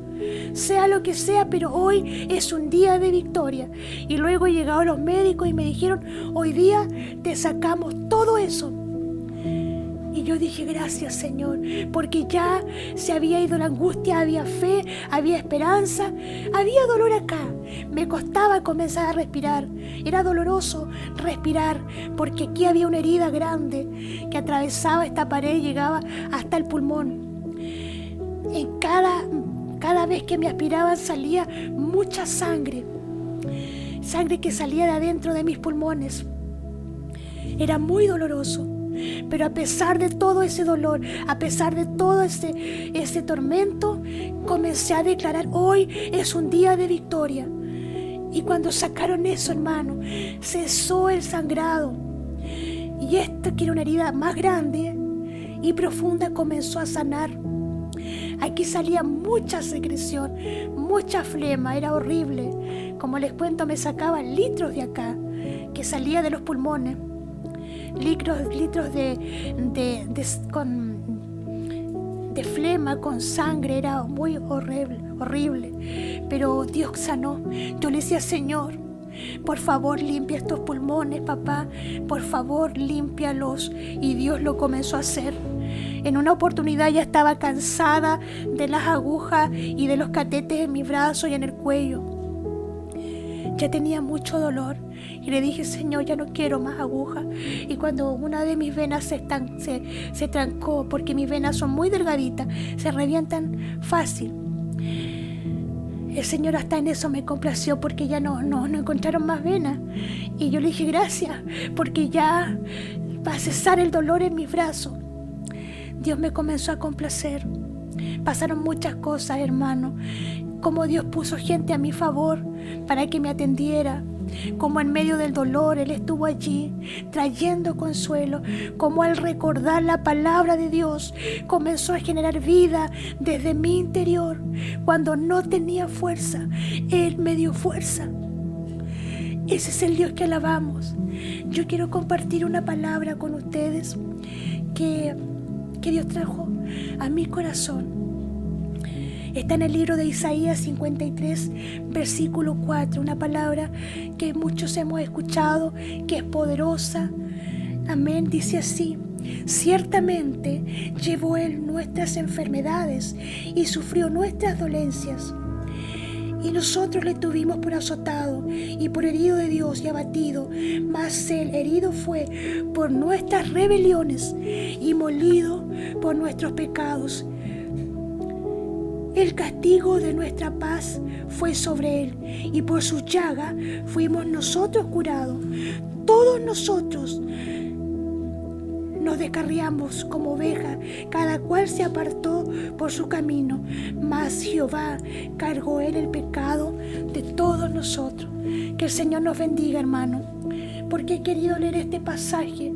Sea lo que sea, pero hoy es un día de victoria. Y luego llegaron los médicos y me dijeron: hoy día te sacamos todo eso. Y yo dije: gracias, Señor, porque ya se había ido la angustia, había fe, había esperanza, había dolor acá. Me costaba comenzar a respirar, era doloroso respirar, porque aquí había una herida grande que atravesaba esta pared y llegaba hasta el pulmón. En cada vez que me aspiraban salía mucha sangre que salía de adentro de mis pulmones. Era muy doloroso. Pero a pesar de todo ese dolor, a pesar de todo ese tormento, comencé a declarar: hoy es un día de victoria. Y cuando sacaron eso, hermano, cesó el sangrado. Y esto, que era una herida más grande y profunda, comenzó a sanar. Aquí salía mucha secreción, mucha flema, era horrible. Como les cuento, me sacaban litros de acá, que salía de los pulmones. Litros de flema con sangre, era muy horrible. Pero Dios sanó. Yo le decía: Señor, por favor, limpia estos pulmones, papá, por favor, límpialos. Y Dios lo comenzó a hacer. En una oportunidad ya estaba cansada de las agujas y de los catetes en mi brazo y en el cuello. Ya tenía mucho dolor y le dije: Señor, ya no quiero más agujas. Y cuando una de mis venas se trancó, porque mis venas son muy delgaditas, se revientan fácil, el Señor hasta en eso me complació, porque ya no encontraron más venas. Y yo le dije: gracias, porque ya va a cesar el dolor en mis brazos. Dios me comenzó a complacer. Pasaron muchas cosas, hermano. Como Dios puso gente a mi favor para que me atendiera. Como en medio del dolor Él estuvo allí trayendo consuelo. Como al recordar la palabra de Dios comenzó a generar vida desde mi interior. Cuando no tenía fuerza, Él me dio fuerza. Ese es el Dios que alabamos. Yo quiero compartir una palabra con ustedes que Dios trajo a mi corazón. Está en el libro de Isaías 53, versículo 4, una palabra que muchos hemos escuchado, que es poderosa. Amén, dice así: ciertamente llevó Él nuestras enfermedades y sufrió nuestras dolencias, Y nosotros le tuvimos por azotado y por herido de Dios y abatido, mas él herido fue por nuestras rebeliones y molido por nuestros pecados. El castigo de nuestra paz fue sobre él, y por su llaga fuimos nosotros curados. Todos nosotros nos descarriamos como ovejas, cada cual se apartó por su camino, mas Jehová cargó en el pecado de todos nosotros. Que el Señor nos bendiga, hermano, porque he querido leer este pasaje,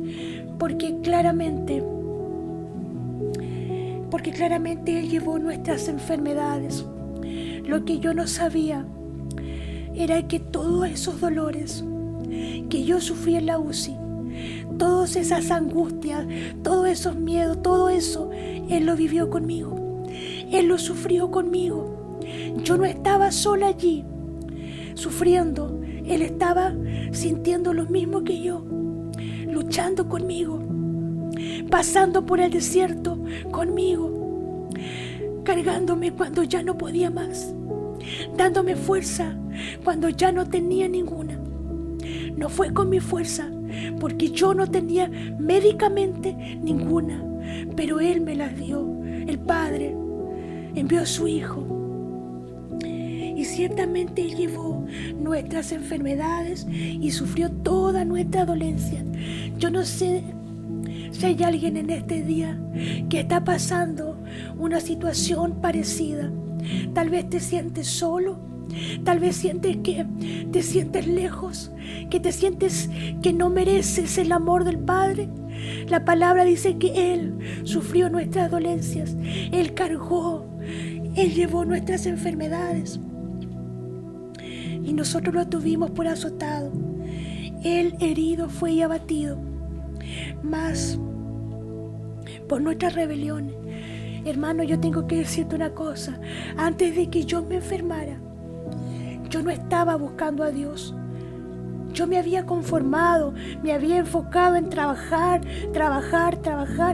porque claramente Él llevó nuestras enfermedades. Lo que yo no sabía era que todos esos dolores que yo sufrí en la UCI, todas esas angustias, todos esos miedos, todo eso, Él lo vivió conmigo. Él lo sufrió conmigo. Yo no estaba sola allí sufriendo. Él estaba sintiendo lo mismo que yo, luchando conmigo, pasando por el desierto conmigo, cargándome cuando ya no podía más, dándome fuerza cuando ya no tenía ninguna. No fue con mi fuerza, porque yo no tenía médicamente ninguna, pero Él me las dio. El Padre envió a su Hijo, y ciertamente Él llevó nuestras enfermedades y sufrió toda nuestra dolencia. Yo no sé si hay alguien en este día que está pasando una situación parecida. Tal vez te sientes solo, tal vez sientes que te sientes lejos, que te sientes que no mereces el amor del Padre. La palabra dice que Él sufrió nuestras dolencias, Él cargó, Él llevó nuestras enfermedades, y nosotros lo tuvimos por azotado. Él herido fue y abatido, mas por nuestras rebeliones. Hermano, yo tengo que decirte una cosa. Antes de que yo me enfermara, yo no estaba buscando a Dios. Yo me había conformado, me había enfocado en trabajar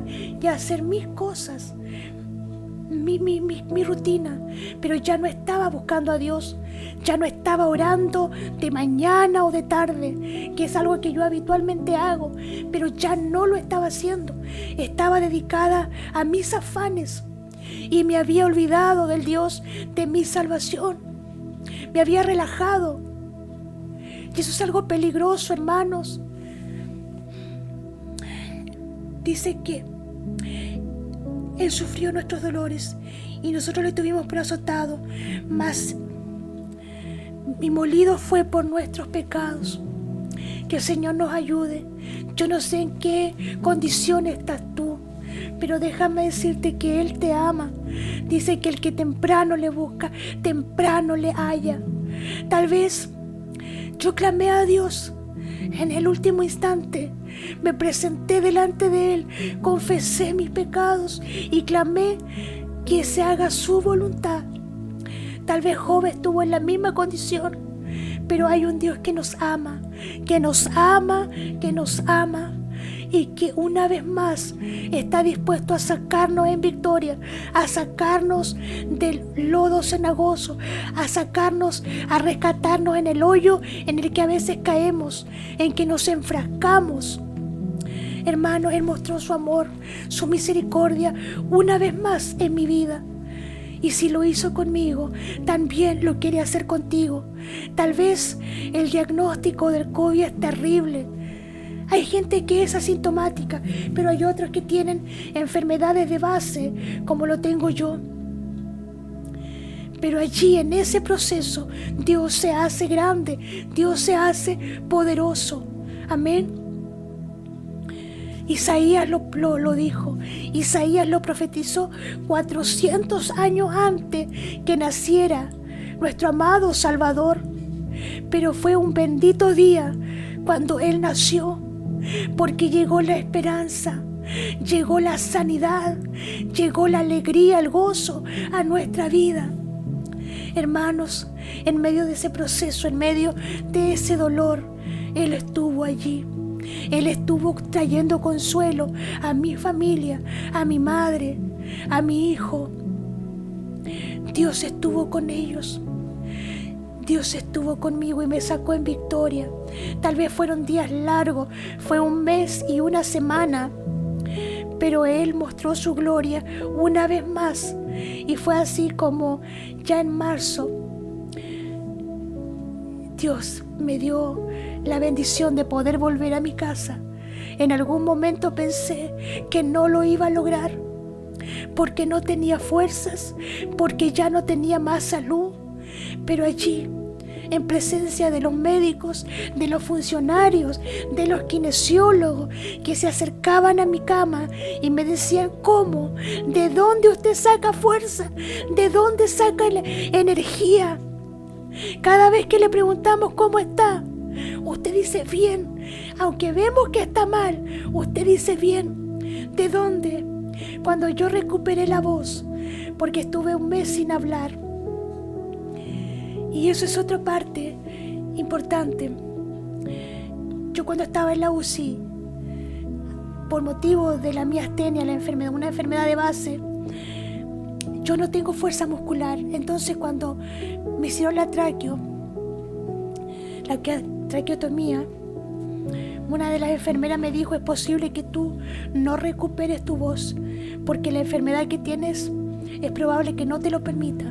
y hacer mis cosas, mi rutina. Pero ya no estaba buscando a Dios, ya no estaba orando de mañana o de tarde, que es algo que yo habitualmente hago, pero ya no lo estaba haciendo. Estaba dedicada a mis afanes y me había olvidado del Dios de mi salvación. Me había relajado. Y eso es algo peligroso, hermanos. Dice que Él sufrió nuestros dolores y nosotros le tuvimos por azotado, mas mi molido fue por nuestros pecados. Que el Señor nos ayude. Yo no sé en qué condición estás tú, pero déjame decirte que Él te ama. Dice que el que temprano le busca, temprano le halla. Tal vez yo clamé a Dios en el último instante, me presenté delante de Él, confesé mis pecados y clamé que se haga su voluntad. Tal vez Job estuvo en la misma condición, pero hay un Dios que nos ama, que nos ama, que nos ama, y que una vez más está dispuesto a sacarnos en victoria, a sacarnos del lodo cenagoso, a sacarnos, a rescatarnos en el hoyo en el que a veces caemos, en que nos enfrascamos. Hermano, Él mostró su amor, su misericordia una vez más en mi vida. Y si lo hizo conmigo, también lo quiere hacer contigo. Tal vez el diagnóstico del COVID es terrible. Hay gente que es asintomática, pero hay otros que tienen enfermedades de base, como lo tengo yo. Pero allí, en ese proceso, Dios se hace grande, Dios se hace poderoso. Amén. Isaías lo dijo, Isaías lo profetizó 400 años antes que naciera nuestro amado Salvador. Pero fue un bendito día cuando Él nació, porque llegó la esperanza, llegó la sanidad, llegó la alegría, el gozo a nuestra vida. Hermanos, en medio de ese proceso, en medio de ese dolor, Él estuvo allí. Él estuvo trayendo consuelo a mi familia, a mi madre, a mi hijo. Dios estuvo con ellos. Dios estuvo conmigo y me sacó en victoria. Tal vez fueron días largos, fue un mes y una semana, pero Él mostró su gloria una vez más. Y fue así como ya en marzo Dios me dio la bendición de poder volver a mi casa. En algún momento pensé que no lo iba a lograr, porque no tenía fuerzas, porque ya no tenía más salud. Pero allí, en presencia de los médicos, de los funcionarios, de los kinesiólogos que se acercaban a mi cama y me decían: ¿cómo? ¿De dónde usted saca fuerza? ¿De dónde saca energía? Cada vez que le preguntamos cómo está, usted dice bien. Aunque vemos que está mal, usted dice bien. ¿De dónde? Cuando yo recuperé la voz, porque estuve un mes sin hablar. Y eso es otra parte importante. Yo cuando estaba en la UCI, por motivo de la miastenia, una enfermedad de base, yo no tengo fuerza muscular. Entonces cuando me hicieron la traqueotomía, una de las enfermeras me dijo: es posible que tú no recuperes tu voz, porque la enfermedad que tienes es probable que no te lo permita.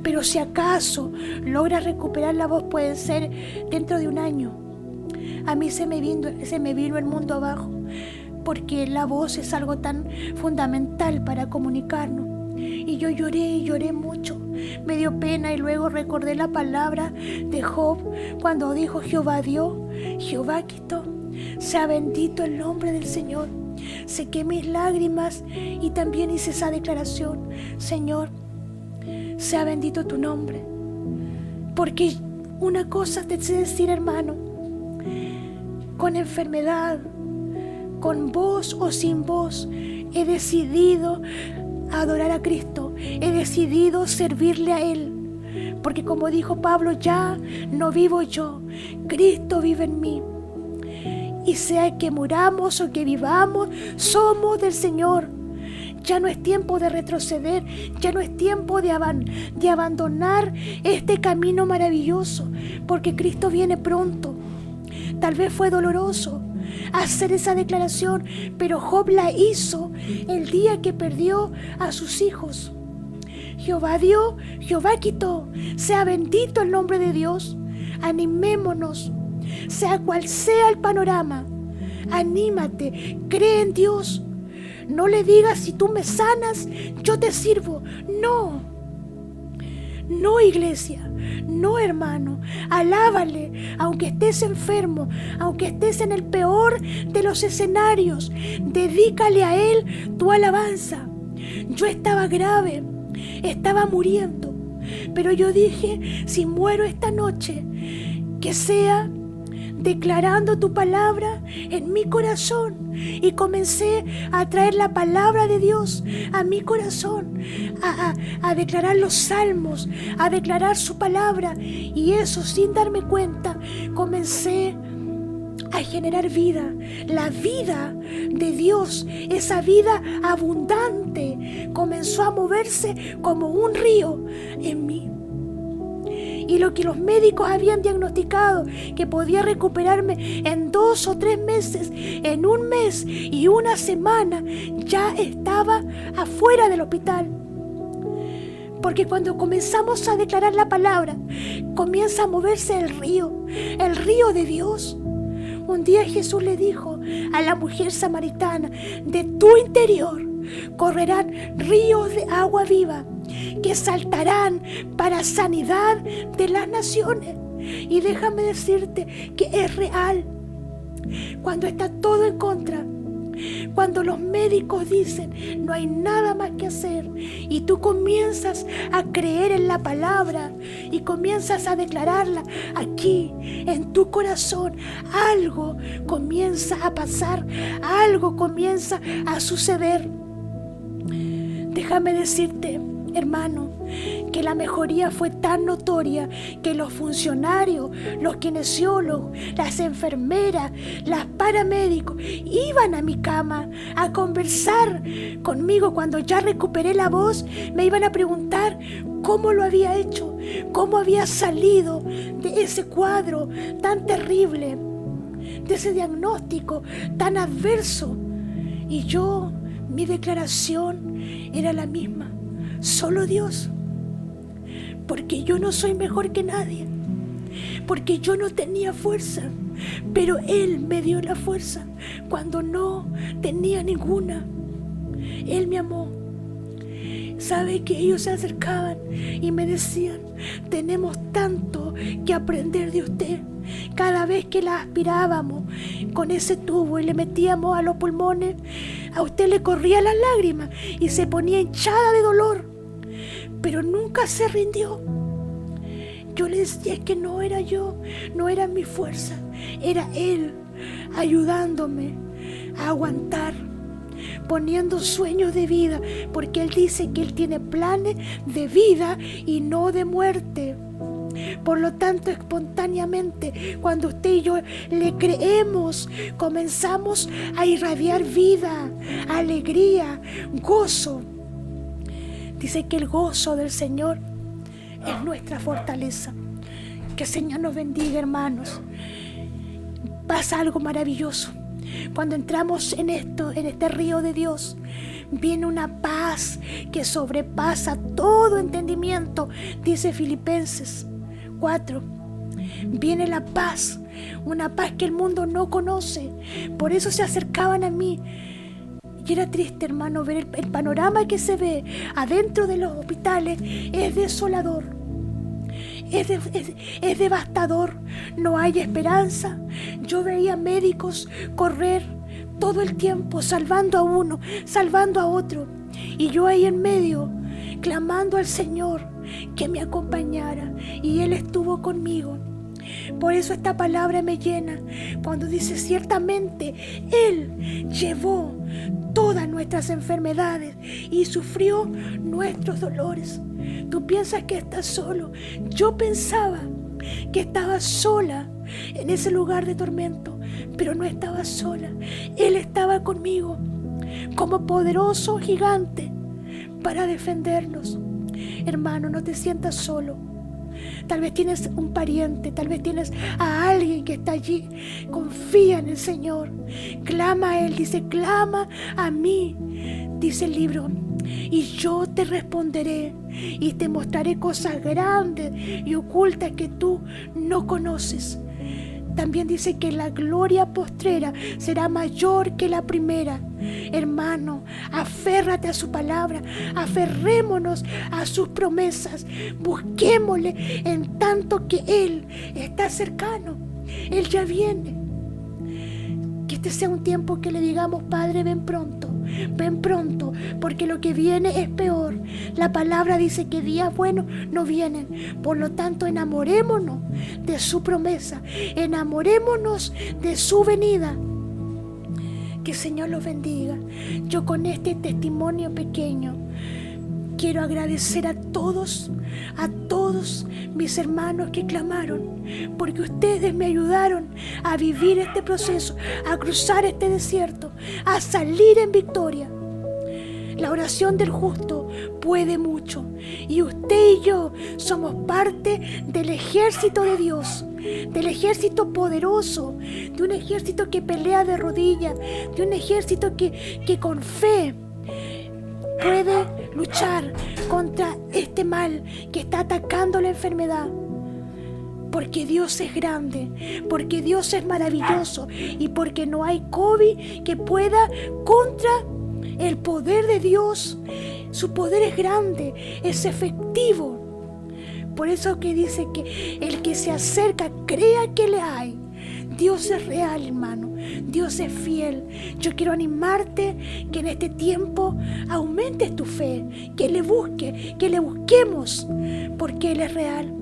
Pero si acaso logras recuperar la voz, puede ser dentro de un año. A mí se me vino el mundo abajo, porque la voz es algo tan fundamental para comunicarnos. Y yo lloré mucho, me dio pena, y luego recordé la palabra de Job cuando dijo: Jehová dio, Jehová quitó, sea bendito el nombre del Señor. Sequé mis lágrimas y también hice esa declaración: Señor, sea bendito tu nombre. Porque una cosa te sé decir, hermano, con enfermedad, con voz o sin voz, he decidido adorar a Cristo, he decidido servirle a Él. Porque como dijo Pablo, ya no vivo yo, Cristo vive en mí. Y sea que muramos o que vivamos, somos del Señor. Ya no es tiempo de retroceder, ya no es tiempo de abandonar este camino maravilloso, porque Cristo viene pronto. Tal vez fue doloroso hacer esa declaración, pero Job la hizo el día que perdió a sus hijos. Jehová dio, Jehová quitó. Sea bendito el nombre de Dios. Animémonos, sea cual sea el panorama. Anímate, cree en Dios. No le digas: si tú me sanas, yo te sirvo. No, iglesia, no, hermano. Alábale, aunque estés enfermo, aunque estés en el peor de los escenarios. Dedícale a Él tu alabanza. Yo estaba grave, estaba muriendo, pero yo dije: si muero esta noche, que sea declarando tu palabra en mi corazón. Y comencé a traer la palabra de Dios a mi corazón, a declarar los salmos, a declarar su palabra. Y eso, sin darme cuenta, comencé a generar vida, la vida de Dios, esa vida abundante comenzó a moverse como un río en mí. Y lo que los médicos habían diagnosticado, que podía recuperarme en 2 o 3 meses, en un mes y una semana, ya estaba afuera del hospital. Porque cuando comenzamos a declarar la palabra, comienza a moverse el río de Dios. Un día Jesús le dijo a la mujer samaritana: de tu interior correrán ríos de agua viva, que saltarán para sanidad de las naciones. Y déjame decirte que es real. Cuando está todo en contra, cuando los médicos dicen no hay nada más que hacer, y tú comienzas a creer en la palabra y comienzas a declararla aquí en tu corazón, algo comienza a pasar, algo comienza a suceder. Déjame decirte hermano, que la mejoría fue tan notoria que los funcionarios, los kinesiólogos, las enfermeras, las paramédicos iban a mi cama a conversar conmigo. Cuando ya recuperé la voz, me iban a preguntar cómo lo había hecho, cómo había salido de ese cuadro tan terrible, de ese diagnóstico tan adverso. Y yo, mi declaración era la misma: solo Dios. Porque yo no soy mejor que nadie, porque yo no tenía fuerza, pero Él me dio la fuerza cuando no tenía ninguna. Él me amó. Sabe que ellos se acercaban y me decían: tenemos tanto que aprender de usted. Cada vez que la aspirábamos con ese tubo y le metíamos a los pulmones, a usted le corrían las lágrimas y se ponía hinchada de dolor, pero nunca se rindió. Yo le decía: es que no era yo, no era mi fuerza, era Él ayudándome a aguantar, poniendo sueños de vida, porque Él dice que Él tiene planes de vida y no de muerte. Por lo tanto, espontáneamente, cuando usted y yo le creemos, comenzamos a irradiar vida, alegría, gozo. Dice que el gozo del Señor es nuestra fortaleza. Que el Señor nos bendiga, hermanos. Pasa algo maravilloso. Cuando entramos en este río de Dios, viene una paz que sobrepasa todo entendimiento, dice Filipenses 4. Viene la paz, una paz que el mundo no conoce. Por eso se acercaban a mí. Y era triste, hermano, ver el panorama que se ve adentro de los hospitales. Es desolador, es devastador. No hay esperanza. Yo veía médicos correr todo el tiempo, salvando a uno, salvando a otro. Y yo ahí en medio, clamando al Señor que me acompañara. Y Él estuvo conmigo. Por eso esta palabra me llena cuando dice: ciertamente Él llevó todas nuestras enfermedades y sufrió nuestros dolores. Tú piensas que estás solo. Yo pensaba que estaba sola en ese lugar de tormento, pero no estaba sola. Él estaba conmigo como poderoso gigante para defendernos. Hermano, no te sientas solo. Tal vez tienes un pariente, tal vez tienes a alguien que está allí. Confía en el Señor. Clama a Él, dice: clama a mí, dice el libro, y yo te responderé y te mostraré cosas grandes y ocultas que tú no conoces. También dice que la gloria postrera será mayor que la primera. Hermano, aférrate a su palabra, aferrémonos a sus promesas, busquémosle en tanto que Él está cercano. Él ya viene. Que este sea un tiempo que le digamos: Padre, ven pronto, porque lo que viene es peor. La palabra dice que días buenos no vienen. Por lo tanto, enamorémonos de su promesa, enamorémonos de su venida. Que el Señor los bendiga. Yo con este testimonio pequeño quiero agradecer a todos mis hermanos que clamaron, porque ustedes me ayudaron a vivir este proceso, a cruzar este desierto, a salir en victoria. La oración del justo puede mucho, y usted y yo somos parte del ejército de Dios, del ejército poderoso, de un ejército que pelea de rodillas, de un ejército que con fe puede luchar contra este mal que está atacando la enfermedad. Porque Dios es grande, porque Dios es maravilloso y porque no hay COVID que pueda contra el poder de Dios. Su poder es grande, es efectivo. Por eso que dice que el que se acerca crea que le hay. Dios es real, hermano. Dios es fiel. Yo quiero animarte que en este tiempo aumentes tu fe, que le busquemos, porque Él es real.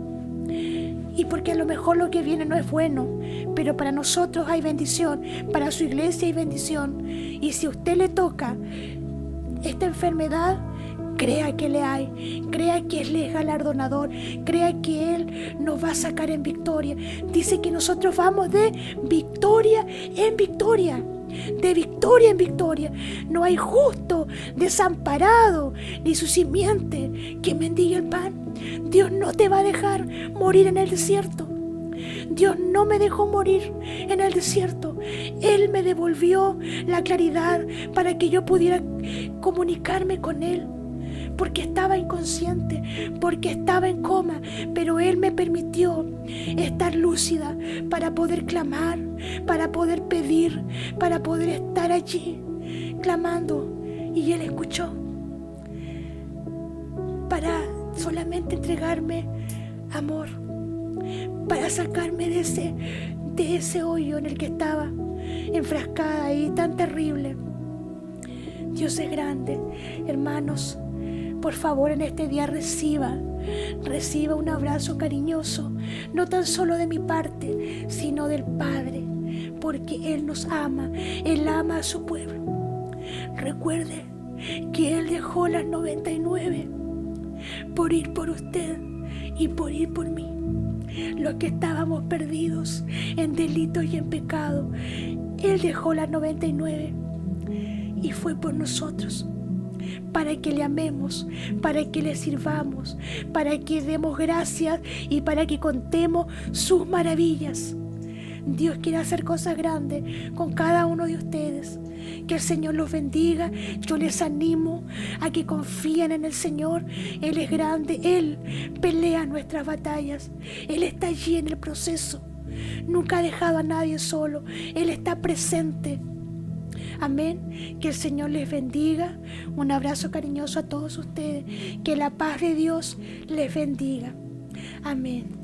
Y porque a lo mejor lo que viene no es bueno, pero para nosotros hay bendición, para su iglesia hay bendición. Y si a usted le toca esta enfermedad, Crea que le hay, crea que Él es galardonador, crea que Él nos va a sacar en victoria. Dice que nosotros vamos de victoria en victoria, de victoria en victoria. No hay justo desamparado, ni su simiente que mendigue el pan. Dios no te va a dejar morir en el desierto. Dios no me dejó morir en el desierto. Él me devolvió la claridad para que yo pudiera comunicarme con Él. Porque estaba inconsciente, porque estaba en coma, pero Él me permitió estar lúcida para poder clamar, para poder pedir, para poder estar allí clamando. Y Él escuchó para solamente entregarme amor, para sacarme de ese hoyo en el que estaba enfrascada y tan terrible. Dios es grande, hermanos. Por favor, en este día reciba un abrazo cariñoso, no tan solo de mi parte, sino del Padre, porque Él nos ama, Él ama a su pueblo. Recuerde que Él dejó las 99 por ir por usted y por ir por mí. Los que estábamos perdidos en delitos y en pecado, Él dejó las 99 y fue por nosotros. Para que le amemos, para que le sirvamos, para que demos gracias y para que contemos sus maravillas. Dios quiere hacer cosas grandes con cada uno de ustedes. Que el Señor los bendiga. Yo les animo a que confíen en el Señor. Él es grande, Él pelea nuestras batallas. Él está allí en el proceso. Nunca ha dejado a nadie solo. Él está presente. Amén. Que el Señor les bendiga. Un abrazo cariñoso a todos ustedes. Que la paz de Dios les bendiga. Amén.